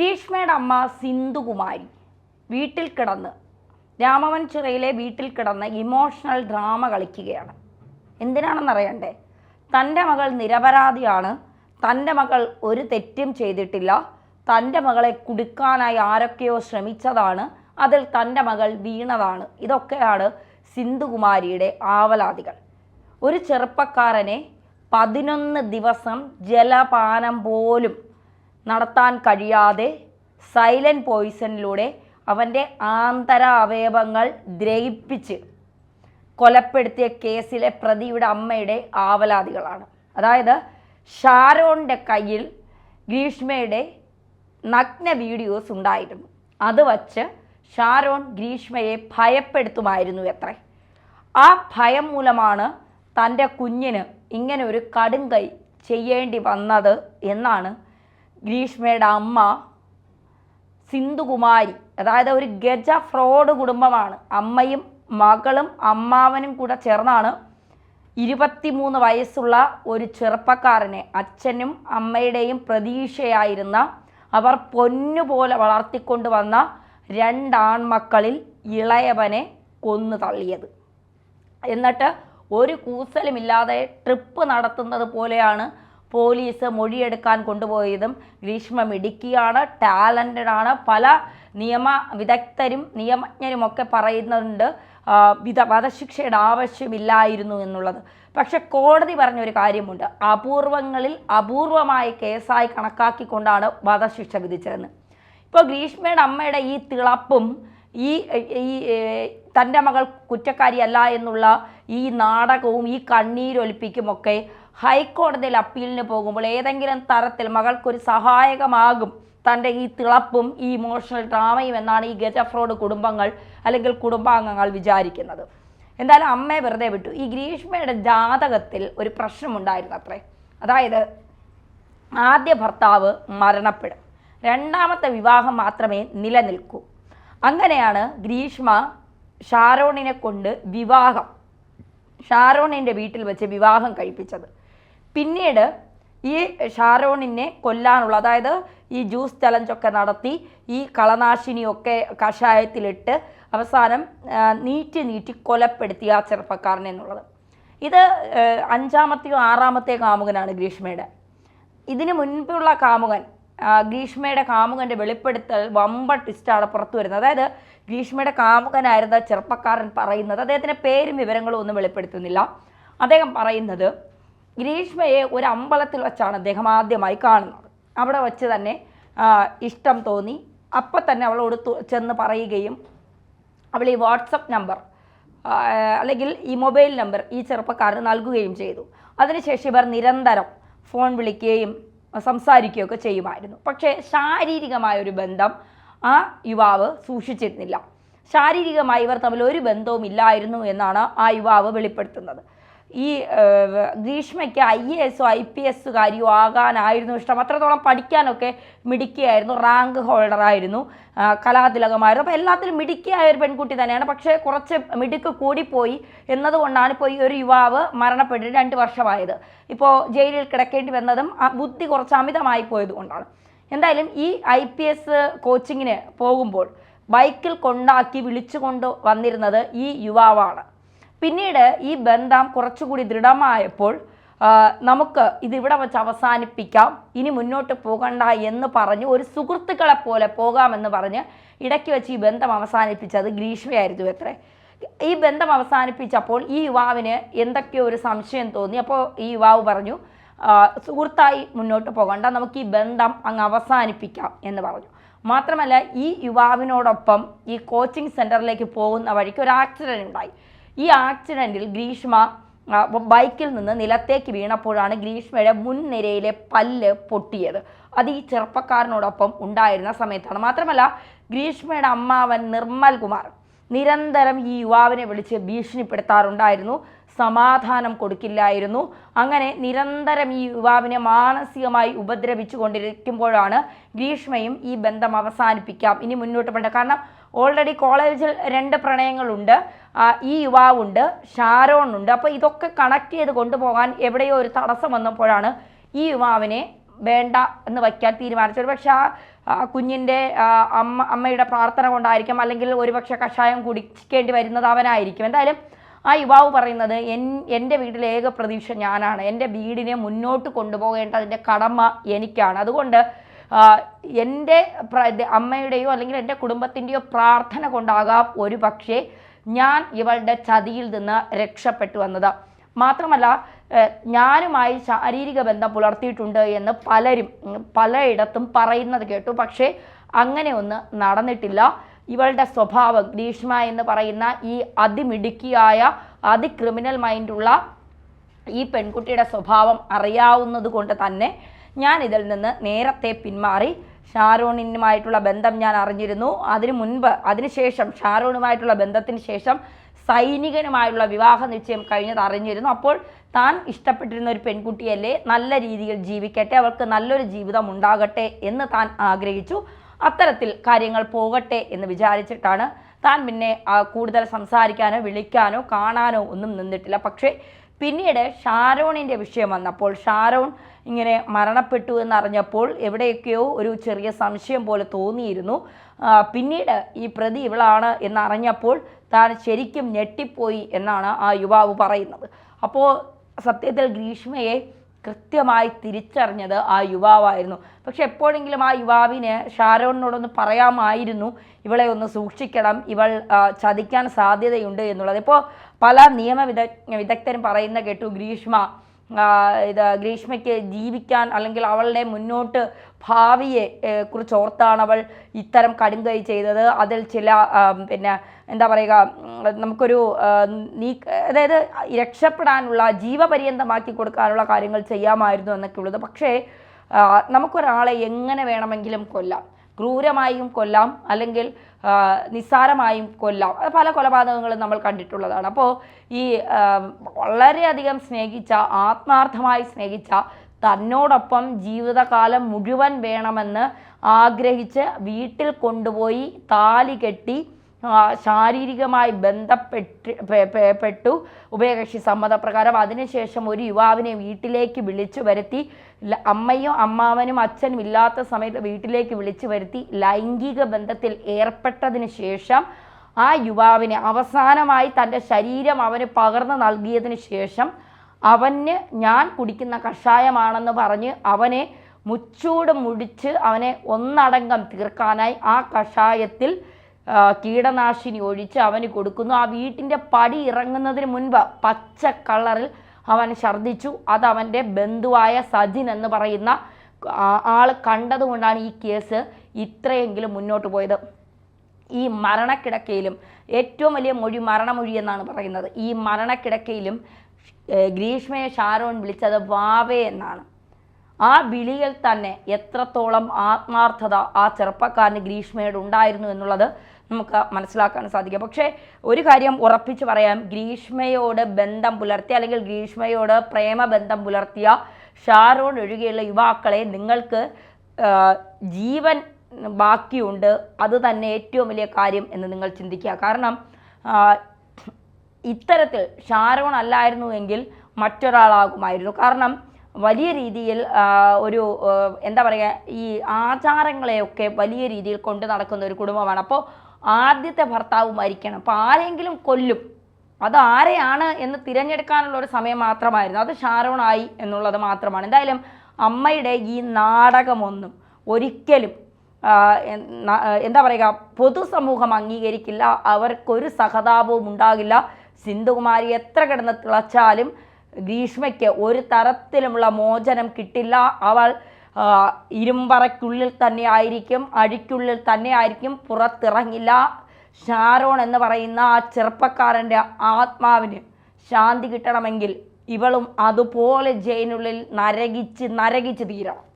ഗ്രീഷ്മയുടെ അമ്മ സിന്ധുകുമാരി വീട്ടിൽ കിടന്ന് രാമവൻ ചിറയിലെ വീട്ടിൽ കിടന്ന് ഇമോഷണൽ ഡ്രാമ കളിക്കുകയാണ്. എന്തിനാണെന്നറിയണ്ടേ? തൻ്റെ മകൾ നിരപരാധിയാണ്, തൻ്റെ മകൾ ഒരു തെറ്റും ചെയ്തിട്ടില്ല, തൻ്റെ മകളെ കുടുക്കാനായി ആരൊക്കെയോ ശ്രമിച്ചതാണ്, അതിൽ തൻ്റെ മകൾ വീണതാണ്. ഇതൊക്കെയാണ് സിന്ധുകുമാരിയുടെ ആവലാതികൾ. ഒരു ചെറുപ്പക്കാരനെ 11 ദിവസം ജലപാനം പോലും നടത്താൻ കഴിയാതെ സൈലൻറ്റ് പോയിസണിലൂടെ അവൻ്റെ ആന്തര അവയവങ്ങൾ ദ്രവിപ്പിച്ച് കൊലപ്പെടുത്തിയ കേസിലെ പ്രതിയുടെ അമ്മയുടെ ആവലാതികളാണ്. അതായത് ഷാരോണിൻ്റെ കയ്യിൽ ഗ്രീഷ്മയുടെ നഗ്ന വീഡിയോസ് ഉണ്ടായിരുന്നു. അത് വച്ച് ഷാരോൺ ഗ്രീഷ്മയെ ഭയപ്പെടുത്തുമായിരുന്നു അത്രേ. ആ ഭയം മൂലമാണ് തൻ്റെ കുഞ്ഞിന് ഇങ്ങനെ ഒരു കടും കൈ ചെയ്യേണ്ടി വന്നത് എന്നാണ് ഗ്രീഷ്മയുടെ അമ്മ സിന്ധുകുമാരി, അതായത് ഒരു ഗജ ഫ്രോഡ് കുടുംബമാണ്. അമ്മയും മകളും അമ്മാവനും കൂടെ ചേർന്നാണ് 23 വയസ്സുള്ള ഒരു ചെറുപ്പക്കാരനെ, അച്ഛനും അമ്മയുടെയും പ്രതീക്ഷയായിരുന്ന അവർ പൊന്നുപോലെ വളർത്തിക്കൊണ്ടുവന്ന 2 ആൺമക്കളിൽ ഇളയവനെ കൊന്നു തള്ളിയത്. എന്നിട്ട് ഒരു കൂസലുമില്ലാതെ ട്രിപ്പ് നടത്തുന്നത് പോലെയാണ് പോലീസ് മൊഴിയെടുക്കാൻ കൊണ്ടുപോയതും. ഗ്രീഷ്മ മിടുക്കിയാണ്, ടാലൻറ്റഡ് ആണ്. പല നിയമ വിദഗ്ധരും നിയമജ്ഞരുമൊക്കെ പറയുന്നുണ്ട് വധശിക്ഷയുടെ ആവശ്യമില്ലായിരുന്നു എന്നുള്ളത്. പക്ഷെ കോടതി പറഞ്ഞൊരു കാര്യമുണ്ട്, അപൂർവങ്ങളിൽ അപൂർവമായ കേസായി കണക്കാക്കിക്കൊണ്ടാണ് വധശിക്ഷ വിധിച്ചതെന്ന്. ഇപ്പോൾ ഗ്രീഷ്മയുടെ അമ്മയുടെ ഈ തിളപ്പും ഈ തൻ്റെ മകൾ കുറ്റക്കാരിയല്ല എന്നുള്ള ഈ നാടകവും ഈ കണ്ണീരൊലിപ്പിക്കുമൊക്കെ ഹൈക്കോടതിയിൽ അപ്പീലിന് പോകുമ്പോൾ ഏതെങ്കിലും തരത്തിൽ മകൾക്കൊരു സഹായകമാകും തൻ്റെ ഈ തിളപ്പും ഈ ഇമോഷണൽ ഡ്രാമയും എന്നാണ് ഈ ഗജ ഫ്രോഡ് കുടുംബങ്ങൾ അല്ലെങ്കിൽ കുടുംബാംഗങ്ങൾ വിചാരിക്കുന്നത്. എന്തായാലും അമ്മയെ വെറുതെ വിട്ടു. ഈ ഗ്രീഷ്മയുടെ ജാതകത്തിൽ ഒരു പ്രശ്നമുണ്ടായിരുന്നു അത്രേ. അതായത് ആദ്യ ഭർത്താവ് മരണപ്പെടും, 2ാമത്തെ വിവാഹം മാത്രമേ നിലനിൽക്കൂ. അങ്ങനെയാണ് ഗ്രീഷ്മ ഷാരോണിനെ കൊണ്ട് ഷാരോണിൻ്റെ വീട്ടിൽ വെച്ച് വിവാഹം കഴിപ്പിച്ചത്. പിന്നീട് ഈ ഷാരോണിനെ കൊല്ലാനുള്ള, അതായത് ഈ ജ്യൂസ് ചലഞ്ചൊക്കെ നടത്തി ഈ കളനാശിനിയൊക്കെ കഷായത്തിലിട്ട് അവസാനം നീട്ടി കൊലപ്പെടുത്തിയ ആ ചെറുപ്പക്കാരൻ എന്നുള്ളത്. ഇത് 5ാമത്തെയോ 6ാമത്തെ കാമുകനാണ് ഗ്രീഷ്മയുടെ. ഇതിനു മുൻപുള്ള കാമുകൻ, ഗ്രീഷ്മയുടെ കാമുകൻ്റെ വെളിപ്പെടുത്തൽ വമ്പ ട്വിസ്റ്റാണ് പുറത്തു വരുന്നത്. അതായത് ഗ്രീഷ്മയുടെ കാമുകനായിരുന്ന ചെറുപ്പക്കാരൻ പറയുന്നത്, അദ്ദേഹത്തിൻ്റെ പേരും വിവരങ്ങളും ഒന്നും വെളിപ്പെടുത്തുന്നില്ല. അദ്ദേഹം പറയുന്നത് ഗ്രീഷ്മയെ ഒരു അമ്പലത്തിൽ വെച്ചാണ് അദ്ദേഹം ആദ്യമായി കാണുന്നത്. അവിടെ വച്ച് തന്നെ ഇഷ്ടം തോന്നി. അപ്പം തന്നെ അവളോട് ചെന്ന് പറയുകയും അവൾ ഈ വാട്സപ്പ് നമ്പർ അല്ലെങ്കിൽ ഈ മൊബൈൽ നമ്പർ ഈ ചെറുപ്പക്കാരന് നൽകുകയും ചെയ്തു. അതിനുശേഷം ഇവർ നിരന്തരം ഫോൺ വിളിക്കുകയും സംസാരിക്കുകയൊക്കെ ചെയ്യുമായിരുന്നു. പക്ഷേ ശാരീരികമായൊരു ബന്ധം ആ യുവാവ് സൂക്ഷിച്ചിരുന്നില്ല. ശാരീരികമായി ഇവർ തമ്മിൽ ഒരു ബന്ധവും ഇല്ലായിരുന്നു എന്നാണ് ആ യുവാവ് വെളിപ്പെടുത്തുന്നത്. ഈ ഗ്രീഷ്മയ്ക്ക് IAS IPS കാര്യമോ ആകാനായിരുന്നു ഇഷ്ടം. അത്രത്തോളം പഠിക്കാനൊക്കെ മിടുക്കിയായിരുന്നു, റാങ്ക് ഹോൾഡറായിരുന്നു, കലാതിലകമായിരുന്നു. അപ്പോൾ എല്ലാത്തിലും മിടുക്കിയായ ഒരു പെൺകുട്ടി തന്നെയാണ്. പക്ഷേ കുറച്ച് മിടുക്ക് കൂടിപ്പോയി എന്നതുകൊണ്ടാണ് ഇപ്പോൾ ഈ ഒരു യുവാവ് മരണപ്പെട്ടിട്ട് 2 വർഷമായത്. ഇപ്പോൾ ജയിലിൽ കിടക്കേണ്ടി വന്നതും ബുദ്ധി കുറച്ച് അമിതമായി പോയത് കൊണ്ടാണ്. എന്തായാലും ഈ IPS കോച്ചിങ്ങിന് പോകുമ്പോൾ ബൈക്കിൽ കൊണ്ടാക്കി വിളിച്ചുകൊണ്ട് വന്നിരുന്നത് ഈ യുവാവാണ്. പിന്നീട് ഈ ബന്ധം കുറച്ചുകൂടി ദൃഢമായപ്പോൾ നമുക്ക് ഇതിവിടെ വെച്ച് അവസാനിപ്പിക്കാം, ഇനി മുന്നോട്ട് പോകണ്ട എന്ന് പറഞ്ഞ് ഒരു സുഹൃത്തുക്കളെ പോലെ പോകാമെന്ന് പറഞ്ഞ് ഇടയ്ക്ക് വെച്ച് ഈ ബന്ധം അവസാനിപ്പിച്ചത് ഗ്രീഷ്മയായിരുന്നു അത്രേ. ഈ ബന്ധം അവസാനിപ്പിച്ചപ്പോൾ ഈ യുവാവിന് എന്തൊക്കെയോ ഒരു സംശയം തോന്നി. അപ്പോൾ ഈ യുവാവ് പറഞ്ഞു, സുഹൃത്തായി മുന്നോട്ട് പോകണ്ട, നമുക്ക് ഈ ബന്ധം അങ്ങ് അവസാനിപ്പിക്കാം എന്ന് പറഞ്ഞു. മാത്രമല്ല ഈ യുവാവിനോടൊപ്പം ഈ കോച്ചിങ് സെൻറ്ററിലേക്ക് പോകുന്ന വഴിക്ക് ഒരു ആക്സിഡൻറ്റ് ഉണ്ടായി. ഈ ആക്സിഡൻറ്റിൽ ഗ്രീഷ്മ ബൈക്കിൽ നിന്ന് നിലത്തേക്ക് വീണപ്പോഴാണ് ഗ്രീഷ്മയുടെ മുൻനിരയിലെ പല്ല് പൊട്ടിയത്. അത് ഈ ചെറുപ്പക്കാരനോടൊപ്പം ഉണ്ടായിരുന്ന സമയത്താണ്. മാത്രമല്ല ഗ്രീഷ്മയുടെ അമ്മാവൻ നിർമ്മൽ കുമാർ നിരന്തരം ഈ യുവാവിനെ വിളിച്ച് ഭീഷണിപ്പെടുത്താറുണ്ടായിരുന്നു, സമാധാനം കൊടുക്കില്ലായിരുന്നു. അങ്ങനെ നിരന്തരം ഈ യുവാവിനെ മാനസികമായി ഉപദ്രവിച്ചു കൊണ്ടിരിക്കുമ്പോഴാണ് ഗ്രീഷ്മയും ഈ ബന്ധം അവസാനിപ്പിക്കാം, ഇനി മുന്നോട്ട് പോകേണ്ട, കാരണം ഓൾറെഡി കോളേജിൽ 2 പ്രണയങ്ങളുണ്ട്, ഈ യുവാവുണ്ട്, ഷാരോൺ ഉണ്ട്. അപ്പോൾ ഇതൊക്കെ കണക്ട് ചെയ്ത് കൊണ്ടുപോകാൻ എവിടെയോ ഒരു തടസ്സം വന്നപ്പോഴാണ് ഈ യുവാവിനെ വേണ്ട എന്ന് വയ്ക്കാൻ തീരുമാനിച്ചത്. പക്ഷേ കുഞ്ഞിൻ്റെ അമ്മയുടെ പ്രാർത്ഥന കൊണ്ടായിരിക്കും, അല്ലെങ്കിൽ ഒരുപക്ഷെ കഷായം കുടിക്കേണ്ടി വരുന്നത് അവനായിരിക്കും. എന്തായാലും ആ യുവാവ് പറയുന്നത്, എൻ്റെ വീട്ടിലെ ഏക പ്രതീക്ഷ ഞാനാണ്, എൻ്റെ വീടിനെ മുന്നോട്ട് കൊണ്ടുപോകേണ്ടതിൻ്റെ കടമ എനിക്കാണ്. അതുകൊണ്ട് എൻ്റെ അമ്മയുടെയോ അല്ലെങ്കിൽ എൻ്റെ കുടുംബത്തിൻ്റെയോ പ്രാർത്ഥന കൊണ്ടാകാം ഒരു പക്ഷേ ഞാൻ ഇവളുടെ ചതിയിൽ നിന്ന് രക്ഷപ്പെട്ടു വന്നത്. മാത്രമല്ല ഞാനുമായി ശാരീരിക ബന്ധം പുലർത്തിയിട്ടുണ്ട് എന്ന് പലരും പലയിടത്തും പറയുന്നത് കേട്ടു. പക്ഷേ അങ്ങനെ ഒന്ന് നടന്നിട്ടില്ല. ഇവളുടെ സ്വഭാവം, ഗ്രീഷ്മ എന്ന് പറയുന്ന ഈ അതിമിടുക്കിയായ അതിക്രിമിനൽ മൈൻഡുള്ള ഈ പെൺകുട്ടിയുടെ സ്വഭാവം അറിയാവുന്നത് കൊണ്ട് തന്നെ ഞാൻ ഇതിൽ നിന്ന് നേരത്തെ പിന്മാറി. ഷാരോണുമായിട്ടുള്ള ബന്ധം ഞാൻ അറിഞ്ഞിരുന്നു. അതിനുശേഷം ഷാരോണുമായിട്ടുള്ള ബന്ധത്തിന് ശേഷം സൈനികനുമായുള്ള വിവാഹ നിശ്ചയം കഴിഞ്ഞത് അറിഞ്ഞിരുന്നു. അപ്പോൾ താൻ ഇഷ്ടപ്പെട്ടിരുന്ന ഒരു പെൺകുട്ടിയല്ലേ, നല്ല രീതിയിൽ ജീവിക്കട്ടെ, അവൾക്ക് നല്ലൊരു ജീവിതം ഉണ്ടാകട്ടെ എന്ന് താൻ ആഗ്രഹിച്ചു. അത്തരത്തിൽ കാര്യങ്ങൾ പോകട്ടെ എന്ന് വിചാരിച്ചിട്ടാണ് താൻ പിന്നെ കൂടുതൽ സംസാരിക്കാനോ വിളിക്കാനോ കാണാനോ ഒന്നും നിന്നിട്ടില്ല. പക്ഷേ പിന്നീട് ഷാരോണിൻ്റെ വിഷയം വന്നപ്പോൾ, ഷാരോൺ ഇങ്ങനെ മരണപ്പെട്ടു എന്നറിഞ്ഞപ്പോൾ എവിടെയൊക്കെയോ ഒരു ചെറിയ സംശയം പോലെ തോന്നിയിരുന്നു. പിന്നീട് ഈ പ്രതി ഇവളാണ് എന്നറിഞ്ഞപ്പോൾ താൻ ശരിക്കും ഞെട്ടിപ്പോയി എന്നാണ് ആ യുവാവ് പറയുന്നത്. അപ്പോൾ സത്യത്തിൽ ഗ്രീഷ്മയെ കൃത്യമായി തിരിച്ചറിഞ്ഞത് ആ യുവാവായിരുന്നു. പക്ഷെ എപ്പോഴെങ്കിലും ആ യുവാവിന് ഷാരോണിനോടൊന്ന് പറയാമായിരുന്നു, ഇവളെ ഒന്ന് സൂക്ഷിക്കണം, ഇവൾ ചതിക്കാൻ സാധ്യതയുണ്ട് എന്നുള്ളത്. ഇപ്പോൾ പല വിദഗ്ധരും പറയുന്ന കേട്ടു, ഗ്രീഷ്മയ്ക്ക് ജീവിക്കാൻ അല്ലെങ്കിൽ അവളുടെ മുന്നോട്ട് ഭാവിയെ കുറിച്ച് ഓർത്താണ് അവൾ ഇത്തരം കടുംകൈ ചെയ്തത്. അതിൽ ചില എന്താ പറയുക, നമുക്കൊരു അതായത് രക്ഷപ്പെടാനുള്ള, ജീവപര്യന്തമാക്കി കൊടുക്കാനുള്ള കാര്യങ്ങൾ ചെയ്യാമായിരുന്നു എന്നൊക്കെ ഉള്ളത്. പക്ഷേ നമുക്കൊരാളെ എങ്ങനെ വേണമെങ്കിലും കൊല്ലാം, ക്രൂരമായും കൊല്ലാം, അല്ലെങ്കിൽ നിസ്സാരമായും കൊല്ലാം. പല കൊലപാതകങ്ങളും നമ്മൾ കണ്ടിട്ടുള്ളതാണ്. അപ്പോൾ ഈ വളരെയധികം സ്നേഹിച്ച, ആത്മാർത്ഥമായി സ്നേഹിച്ച, തന്നോടൊപ്പം ജീവിതകാലം മുഴുവൻ വേണമെന്ന് ആഗ്രഹിച്ച് വീട്ടിൽ കൊണ്ടുപോയി താലി കെട്ടി ശാരീരികമായി ബന്ധപ്പെട്ടു ഉഭയകക്ഷി സമ്മതപ്രകാരം. അതിനുശേഷം ഒരു യുവാവിനെ വീട്ടിലേക്ക് വിളിച്ചു വരുത്തി, അമ്മയും അമ്മാവനും അച്ഛനും ഇല്ലാത്ത സമയത്ത് വീട്ടിലേക്ക് വിളിച്ചു വരുത്തി ലൈംഗിക ബന്ധത്തിൽ ഏർപ്പെട്ടതിന് ശേഷം ആ യുവാവിനെ അവസാനമായി തൻ്റെ ശരീരം അവന് പകർന്നു നൽകിയതിന് ശേഷം അവന് ഞാൻ കുടിക്കുന്ന കഷായമാണെന്ന് പറഞ്ഞ് അവനെ മുച്ചൂട് മുടിച്ച് അവനെ ഒന്നടങ്കം തീർക്കാനായി ആ കഷായത്തിൽ കീടനാശിനി ഒഴിച്ച് അവന് കൊടുക്കുന്നു. ആ വീട്ടിൻ്റെ പടി ഇറങ്ങുന്നതിന് മുൻപ് പച്ച കളറിൽ അവൻ ഛർദ്ദിച്ചു. അത് അവൻ്റെ ബന്ധുവായ സജിൻ എന്ന് പറയുന്ന ആൾ കണ്ടതുകൊണ്ടാണ് ഈ കേസ് ഇത്രയെങ്കിലും മുന്നോട്ട് പോയത്. ഈ മരണക്കിടക്കയിലും ഏറ്റവും വലിയ മൊഴി മരണമൊഴി എന്നാണ് പറയുന്നത്. ഈ മരണക്കിടക്കയിലും ഗ്രീഷ്മയെ ഷാരോൺ വിളിച്ചത് വാവേ എന്നാണ്. ആ വിളിയിൽ തന്നെ എത്രത്തോളം ആത്മാർത്ഥത ആ ചെറുപ്പക്കാരന് ഗ്രീഷ്മയോട് ഉണ്ടായിരുന്നു എന്നുള്ളത് നമുക്ക് മനസ്സിലാക്കാൻ സാധിക്കും. പക്ഷേ ഒരു കാര്യം ഉറപ്പിച്ച് പറയാം, ഗ്രീഷ്മയോട് ബന്ധം പുലർത്തിയ അല്ലെങ്കിൽ ഗ്രീഷ്മയോട് പ്രേമബന്ധം പുലർത്തിയ ഷാരോൺ ഒഴികെയുള്ള യുവാക്കളെ നിങ്ങൾക്ക് ജീവൻ ബാക്കിയുണ്ട്, അത് തന്നെ ഏറ്റവും വലിയ കാര്യം എന്ന് നിങ്ങൾ ചിന്തിക്കുക. കാരണം ഇത്തരത്തിൽ ഷാരോൺ അല്ലായിരുന്നു എങ്കിൽ മറ്റൊരാളാകുമായിരുന്നു. കാരണം വലിയ രീതിയിൽ ഒരു എന്താ പറയുക, ഈ ആചാരങ്ങളെയൊക്കെ വലിയ രീതിയിൽ കൊണ്ടു നടക്കുന്ന ഒരു കുടുംബമാണ്. അപ്പോൾ ആദ്യത്തെ ഭർത്താവ് മരിക്കണം, അപ്പോൾ ആരെങ്കിലും കൊല്ലും, അത് ആരെയാണ് എന്ന് തിരഞ്ഞെടുക്കാനുള്ള ഒരു സമയം മാത്രമായിരുന്നു. അത് ഷാരോണായി എന്നുള്ളത് മാത്രമാണ്. എന്തായാലും അമ്മയുടെ ഈ നാടകമൊന്നും ഒരിക്കലും എന്താ പറയുക, പൊതുസമൂഹം അംഗീകരിക്കില്ല, അവർക്കൊരു സഹതാപവും ഉണ്ടാകില്ല. സിന്ധുകുമാരി എത്ര കിടന്ന് തിളച്ചാലും ഗ്രീഷ്മയ്ക്ക് ഒരു തരത്തിലുമുള്ള മോചനം കിട്ടില്ല. അവൾ ഇരുമ്പറയ്ക്കുള്ളിൽ തന്നെ ആയിരിക്കും, അഴിക്കുള്ളിൽ തന്നെ ആയിരിക്കും, പുറത്തിറങ്ങില്ല. ഷാരോൺ എന്ന് പറയുന്ന ആ ചെറുപ്പക്കാരൻ്റെ ആത്മാവിന് ശാന്തി കിട്ടണമെങ്കിൽ ഇവളും അതുപോലെ ജയിലിനുള്ളിൽ നരകിച്ച് തീരണം.